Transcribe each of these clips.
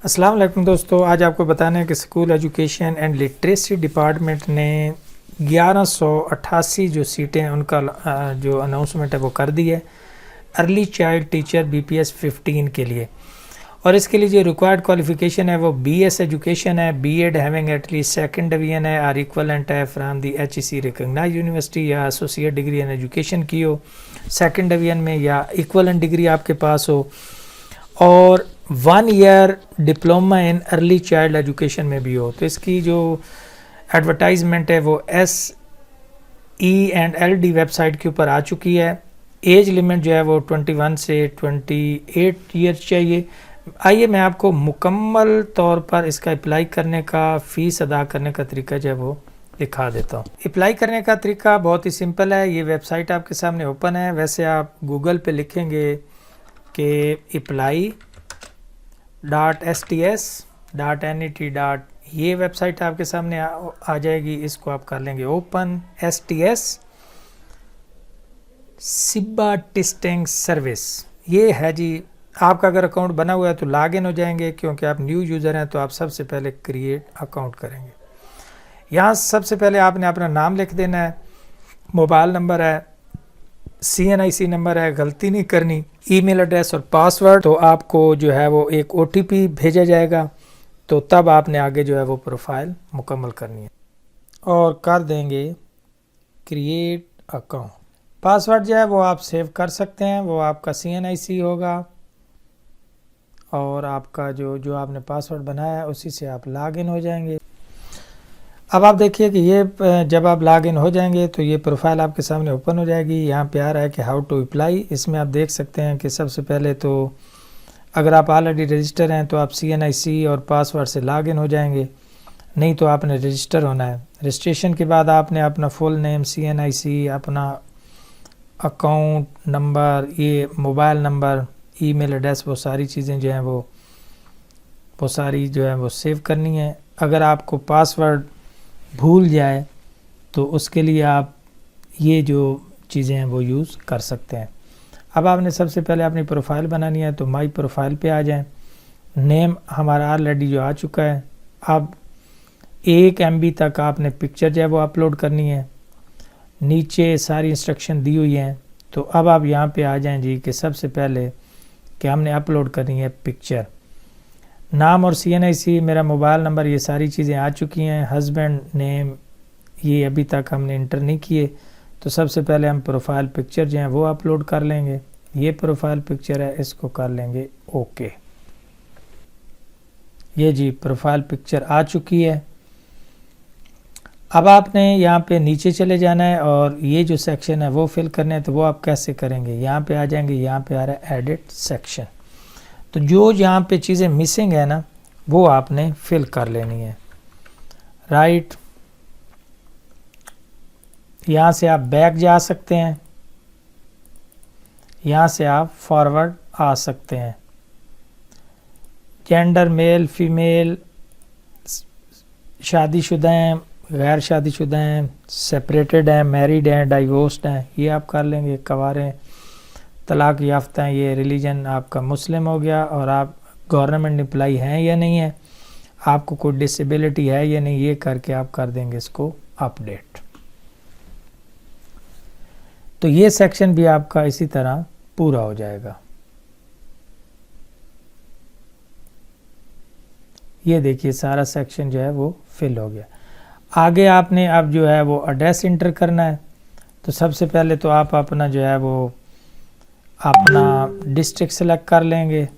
अस्सलाम वालेकुम दोस्तों, आज आपको बताना है कि school education and literacy department ने 1188 जो सीटें हैं उनका जो अनाउंसमेंट है वो कर दी है अर्ली चाइल्ड टीचर बीपीएस 15 के लिए। और इसके लिए जो रिक्वायर्ड क्वालिफिकेशन है वो बीएस एजुकेशन है, BEd having at least second division है और इक्वलेंट है from the HEC recognised university या एसोसिएट डिग्री इन एजुकेशन की हो सेकंड डिवीजन में, या इक्वलेंट डिग्री आपके पास हो, और 1 year diploma in early child education में भी हो। तो इसकी जो एडवर्टाइजमेंट है वो SENLD वेबसाइट के ऊपर आ चुकी है। एज लिमिट जो है वो 21 से 28 ईयर्स चाहिए। आइए मैं आपको मुकम्मल तौर पर इसका अप्लाई करने का, फ़ीस अदा करने का तरीका जो है वो दिखा देता हूँ। अप्लाई करने का तरीका बहुत ही सिंपल है। ये वेबसाइट आपके सामने ओपन है। वैसे आप गूगल पे लिखेंगे कि apply.sts.net. ये वेबसाइट आपके सामने आ जाएगी। इसको आप कर लेंगे ओपन। STS सिब्बा टेस्टिंग सर्विस ये है जी। आपका अगर अकाउंट बना हुआ है तो लॉग इन हो जाएंगे, क्योंकि आप न्यू यूज़र हैं तो आप सबसे पहले क्रिएट अकाउंट करेंगे। यहाँ सबसे पहले आपने अपना नाम लिख देना है, मोबाइल नंबर है, CNIC नंबर है, गलती नहीं करनी, ईमेल एड्रेस और पासवर्ड। तो आपको जो है वो एक OTP भेजा जाएगा, तो तब आपने आगे जो है वो प्रोफाइल मुकम्मल करनी है और कर देंगे क्रिएट अकाउंट। पासवर्ड जो है वो आप सेव कर सकते हैं, वो आपका CNIC होगा और आपका जो आपने पासवर्ड बनाया है उसी से आप लॉग इन हो जाएंगे। अब आप देखिए कि ये जब आप लॉग इन हो जाएंगे तो ये प्रोफाइल आपके सामने ओपन हो जाएगी। यहाँ पे आ रहा है कि हाउ टू अप्लाई। इसमें आप देख सकते हैं कि सबसे पहले तो अगर आप ऑलरेडी रजिस्टर हैं तो आप CNIC और पासवर्ड से लॉग इन हो जाएंगे, नहीं तो आपने रजिस्टर होना है। रजिस्ट्रेशन के बाद आपने अपना फुल नेम, CNIC, अपना अकाउंट नंबर, ये मोबाइल नंबर, ईमेल एड्रेस, वो सारी चीज़ें जो हैं वो सारी जो है वो सेव करनी है। अगर आपको पासवर्ड भूल जाए तो उसके लिए आप ये जो चीज़ें हैं वो यूज़ कर सकते हैं। अब आपने सबसे पहले अपनी प्रोफाइल बनानी है, तो माई प्रोफाइल पे आ जाएं। नेम हमारा ऑलरेडी जो आ चुका है। अब 1 MB तक आपने पिक्चर जो है वो अपलोड करनी है। नीचे सारी इंस्ट्रक्शन दी हुई हैं। तो अब आप यहाँ पे आ जाएं जी कि सबसे पहले कि हमने अपलोड करनी है पिक्चर। नाम और CNIC, मेरा मोबाइल नंबर, ये सारी चीज़ें आ चुकी हैं। हस्बैंड नेम ये अभी तक हमने इंटर नहीं किए, तो सबसे पहले हम प्रोफाइल पिक्चर जो है वो अपलोड कर लेंगे। ये प्रोफाइल पिक्चर है, इसको कर लेंगे ओके। ये जी प्रोफाइल पिक्चर आ चुकी है। अब आपने यहाँ पे नीचे चले जाना है और ये जो सेक्शन है वो फिल करना है। तो वो आप कैसे करेंगे, यहाँ पे आ जाएंगे। यहाँ पे आ रहा है एडिट सेक्शन। तो जो यहाँ पे चीज़ें मिसिंग है ना वो आपने फिल कर लेनी है। राइट, यहाँ से आप बैक जा सकते हैं, यहाँ से आप फॉरवर्ड आ सकते हैं। जेंडर मेल फीमेल, शादीशुदा हैं, गैर शादीशुदा हैं, सेपरेटेड हैं, मैरिड हैं, डाइवोर्स्ड हैं, ये आप कर लेंगे। कवारे, तलाक याफ्ता हैं, ये रिलीजन आपका मुस्लिम हो गया। और आप गवर्नमेंट एम्प्लॉई हैं या नहीं है, आपको कोई डिसेबिलिटी है या नहीं, ये करके आप कर देंगे इसको अपडेट। तो ये सेक्शन भी आपका इसी तरह पूरा हो जाएगा। ये देखिए सारा सेक्शन जो है वो फिल हो गया। आगे आपने अब जो है वो एड्रेस इंटर करना है। तो सबसे पहले तो आप अपना जो है वो अपना डिस्ट्रिक्ट सेलेक्ट कर लेंगे,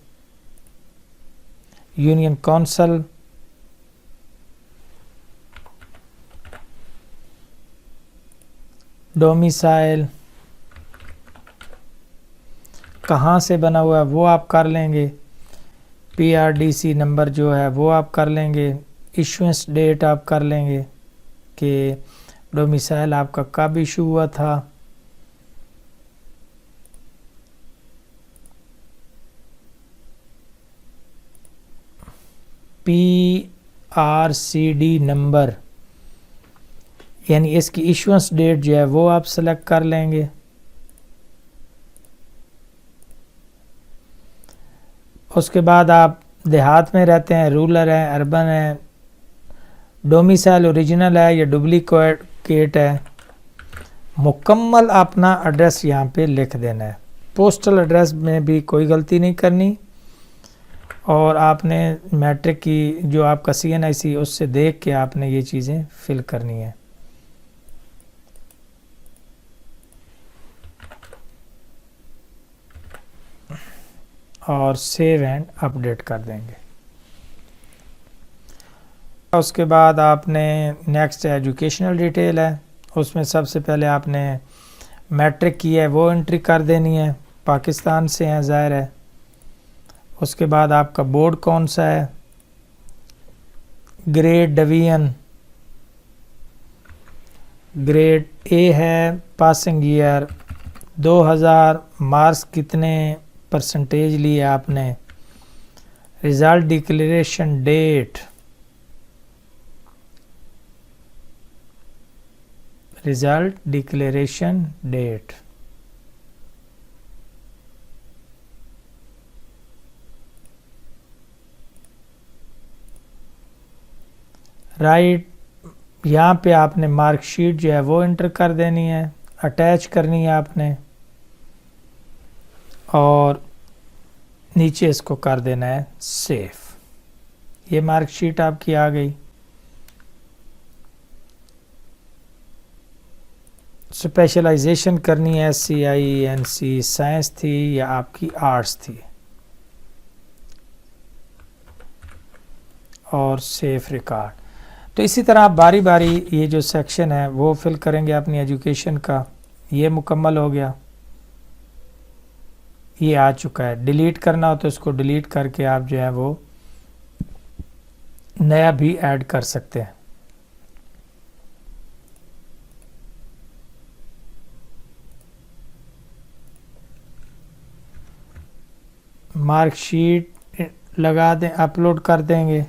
यूनियन काउंसिल, डोमिसाइल कहाँ से बना हुआ है वो आप कर लेंगे। PRDC नंबर जो है वो आप कर लेंगे। इशुएंस डेट आप कर लेंगे कि डोमिसाइल आपका कब इशू हुआ था। PRCD नंबर यानी इसकी इशुएंस डेट जो है वो आप सेलेक्ट कर लेंगे। उसके बाद आप देहात में रहते हैं, रूरल है, अर्बन है, डोमिसाइल ओरिजिनल है या डुप्लीकेट है, मुकम्मल अपना एड्रेस यहाँ पे लिख देना है। पोस्टल एड्रेस में भी कोई गलती नहीं करनी, और आपने मैट्रिक की जो आपका CNIC उससे देख के आपने ये चीज़ें फिल करनी है। और सेव एंड अपडेट कर देंगे। उसके बाद आपने नेक्स्ट एजुकेशनल डिटेल है, उसमें सबसे पहले आपने मैट्रिक की है वो एंट्री कर देनी है, पाकिस्तान से हैं ज़ाहिर है। उसके बाद आपका बोर्ड कौन सा है, ग्रेड डिवीजन ग्रेड A है, पासिंग ईयर 2000, मार्क्स कितने परसेंटेज लिए आपने, result declaration date, result declaration date, right. यहाँ पे आपने मार्कशीट जो है वो एंटर कर देनी है, अटैच करनी है आपने, और नीचे इसको कर देना है सेव। ये मार्कशीट आपकी आ गई। स्पेशलाइजेशन करनी है, SCI/NC साइंस थी या आपकी आर्ट्स थी, और सेव रिकॉर्ड। तो इसी तरह आप बारी बारी ये जो सेक्शन है वो फिल करेंगे अपनी एजुकेशन का। ये मुकम्मल हो गया, ये आ चुका है। डिलीट करना हो तो इसको डिलीट करके आप जो है वो नया भी ऐड कर सकते हैं। मार्कशीट लगा दें, अपलोड कर देंगे।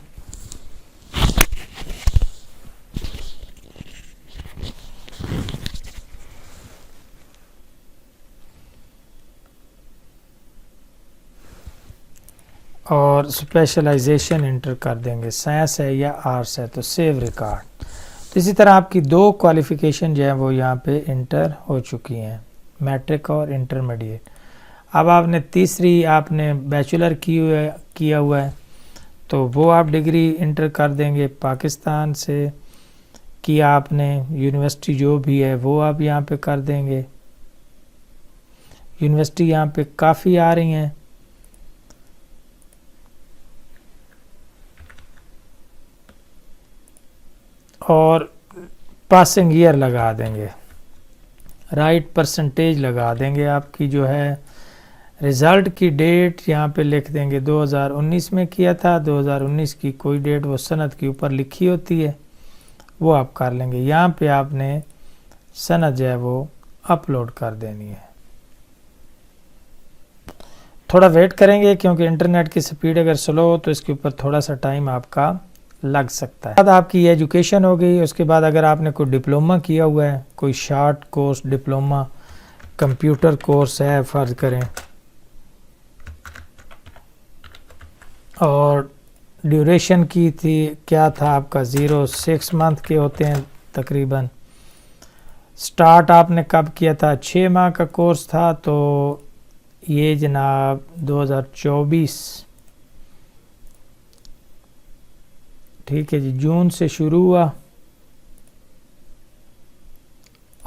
और स्पेशलाइजेशन इंटर कर देंगे, साइंस है या आर्ट्स है, तो सेव रिकॉर्ड। तो इसी तरह आपकी 2 क्वालिफ़िकेशन जो है वो यहाँ पे इंटर हो चुकी हैं, मैट्रिक और इंटरमीडिएट। अब आपने तीसरी आपने बैचलर किया हुआ है, तो वो आप डिग्री इंटर कर देंगे। पाकिस्तान से किया आपने, यूनिवर्सिटी जो भी है वो आप यहाँ पे कर देंगे। यूनिवर्सिटी यहाँ पे काफ़ी आ रही हैं, और पासिंग ईयर लगा देंगे, राइट परसेंटेज लगा देंगे आपकी जो है। रिज़ल्ट की डेट यहाँ पे लिख देंगे 2019 में किया था, 2019 की कोई डेट वो सनद के ऊपर लिखी होती है वो आप कर लेंगे। यहाँ पे आपने सनद जो है वो अपलोड कर देनी है। थोड़ा वेट करेंगे क्योंकि इंटरनेट की स्पीड अगर स्लो हो तो इसके ऊपर थोड़ा सा टाइम आपका लग सकता है। बाद आपकी एजुकेशन हो गई, उसके बाद अगर आपने कोई डिप्लोमा किया हुआ है, कोई short course diploma computer course है फ़र्ज़ करें, और ड्यूरेशन की थी क्या था आपका 06 मंथ के होते हैं तकरीबन। स्टार्ट आपने कब किया था, 6 माह का कोर्स था, तो ये जनाब 2024, ठीक है जी, जून से शुरू हुआ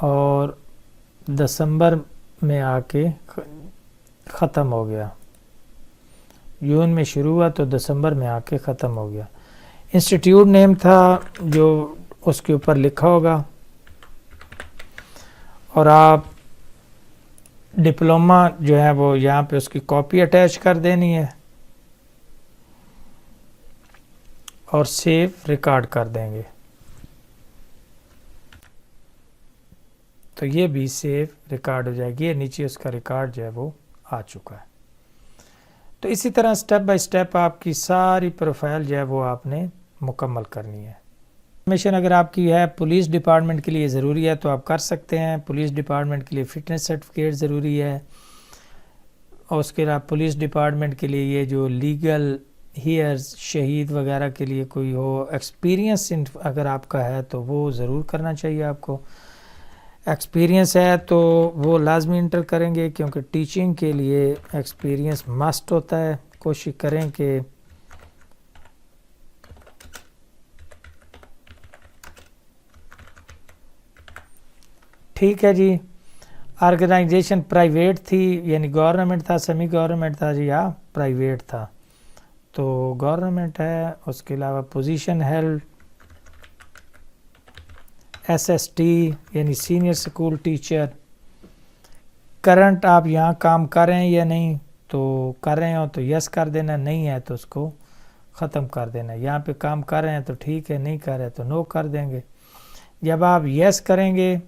और दिसंबर में आके ख़त्म हो गया। जून में शुरू हुआ तो दिसंबर में आके ख़त्म हो गया। इंस्टीट्यूट नेम था जो उसके ऊपर लिखा होगा, और आप डिप्लोमा जो है वो यहाँ पे उसकी कॉपी अटैच कर देनी है और सेव रिकॉर्ड कर देंगे। तो ये भी सेव रिकॉर्ड हो जाएगी, ये नीचे उसका रिकॉर्ड जो है वो आ चुका है। तो इसी तरह स्टेप बाय स्टेप आपकी सारी प्रोफाइल जो है वो आपने मुकम्मल करनी है। इन्फॉर्मेशन अगर आपकी है पुलिस डिपार्टमेंट के लिए ज़रूरी है तो आप कर सकते हैं। पुलिस डिपार्टमेंट के लिए फ़िटनेस सर्टिफिकेट ज़रूरी है, और उसके अलावा पुलिस डिपार्टमेंट के लिए ये जो लीगल हीयर्स, शहीद वगैरह के लिए कोई हो, एक्सपीरियंस अगर आपका है तो वो ज़रूर करना चाहिए आपको। एक्सपीरियंस है तो वो लाजमी इंटर करेंगे, क्योंकि टीचिंग के लिए एक्सपीरियंस मस्ट होता है। कोशिश करें कि ठीक है जी। ऑर्गेनाइजेशन प्राइवेट थी, यानी गवर्नमेंट था, सेमी गवर्नमेंट था जी, या प्राइवेट था, तो गवर्नमेंट है। उसके अलावा पोजीशन हेल्ड एसएसटी यानी सीनियर स्कूल टीचर। करंट आप यहाँ काम कर रहे हैं या नहीं, तो कर रहे हो तो यस कर देना, नहीं है तो उसको ख़त्म कर देना। यहाँ पे काम कर रहे हैं तो ठीक है, नहीं कर रहे तो नो कर देंगे। जब आप यस करेंगे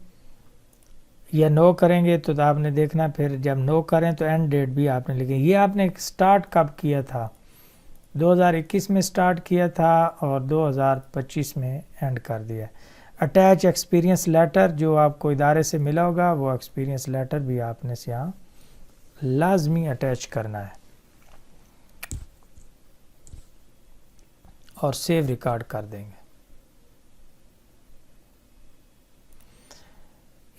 या नो करेंगे तो आपने देखना, फिर जब नो करें तो एंड डेट भी आपने लिखी। ये आपने स्टार्ट कब किया था, 2021 में स्टार्ट किया था और 2025 में एंड कर दिया। अटैच एक्सपीरियंस लेटर जो आपको इदारे से मिला होगा, वो एक्सपीरियंस लेटर भी आपने से यहाँ लाजमी अटैच करना है और सेव रिकॉर्ड कर देंगे।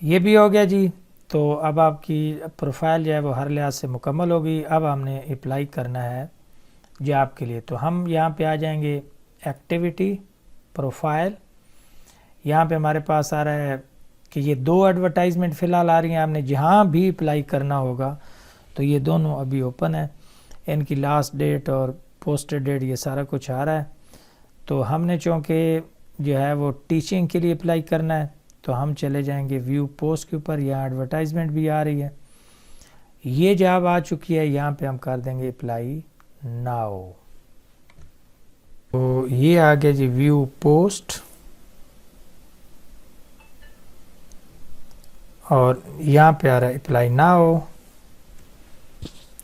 ये भी हो गया जी। तो अब आपकी प्रोफाइल जो है वो हर लिहाज से मुकम्मल होगी। अब हमने अप्लाई करना है जॉब के लिए, तो हम यहाँ पे आ जाएंगे एक्टिविटी, प्रोफाइल। यहाँ पे हमारे पास आ रहा है कि ये 2 एडवर्टाइजमेंट फ़िलहाल आ रही हैं। आपने जहाँ भी अप्लाई करना होगा तो ये दोनों अभी ओपन है, इनकी लास्ट डेट और पोस्टेड डेट ये सारा कुछ आ रहा है। तो हमने चूँकि जो है वो टीचिंग के लिए अप्लाई करना है, तो हम चले जाएंगे व्यू पोस्ट के ऊपर। यहाँ एडवर्टाइजमेंट भी आ रही है, ये जॉब आ चुकी है, यहाँ पे हम कर देंगे अप्लाई नाउ। तो ये आ गया जी व्यू पोस्ट, और यहाँ पे आ रहा है अप्लाई नाउ।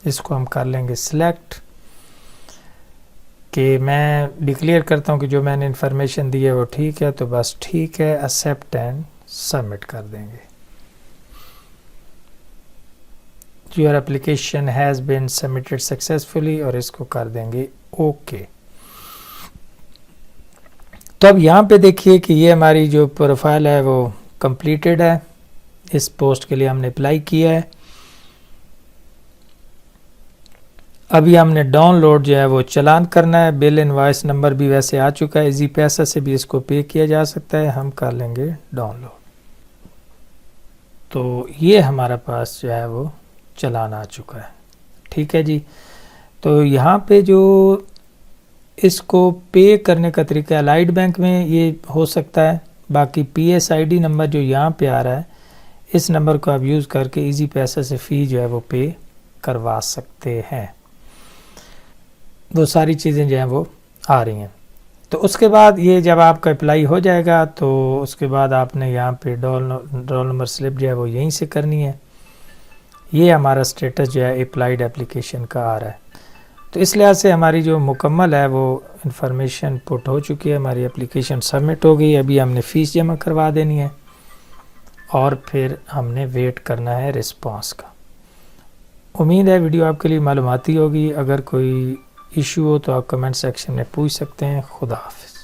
इसको हम कर लेंगे सिलेक्ट, कि मैं डिक्लेयर करता हूँ कि जो मैंने इन्फॉर्मेशन दी है वो ठीक है, तो बस ठीक है, एक्सेप्ट एंड सबमिट कर देंगे। Your application has been submitted successfully, और इसको कर देंगे ओके। तो अब यहाँ पे देखिए कि ये हमारी जो प्रोफाइल है वो कंप्लीटेड है। इस पोस्ट के लिए हमने अप्लाई किया है। अभी हमने डाउनलोड जो है वो चालान करना है। बिल इनवॉइस नंबर भी वैसे आ चुका है, इजी पैसा से भी इसको पे किया जा सकता है। हम कर लेंगे डाउनलोड। तो ये हमारे पास जो है वो चालान आ चुका है। ठीक है जी। तो यहाँ पे जो इसको पे करने का तरीका लाइट बैंक में ये हो सकता है, बाकी PSID नंबर जो यहाँ पे आ रहा है, इस नंबर को आप यूज़ करके इजी पैसा से फ़ी जो है वो पे करवा सकते हैं। वो सारी चीज़ें जो हैं वो आ रही हैं। तो उसके बाद ये जब आपका अप्लाई हो जाएगा तो उसके बाद आपने यहाँ पे रोल नंबर स्लिप जो है वो यहीं से करनी है। ये हमारा स्टेटस जो है अप्लाइड एप्लीकेशन का आ रहा है। तो इस लिहाज से हमारी जो मुकम्मल है वो इन्फॉर्मेशन पुट हो चुकी है, हमारी एप्लीकेशन सबमिट हो गई। अभी हमने फ़ीस जमा करवा देनी है और फिर हमने वेट करना है रिस्पांस का। उम्मीद है वीडियो आपके लिए मालूमाती होगी। अगर कोई इशू हो तो आप कमेंट सेक्शन में पूछ सकते हैं। खुदा हाफिज़।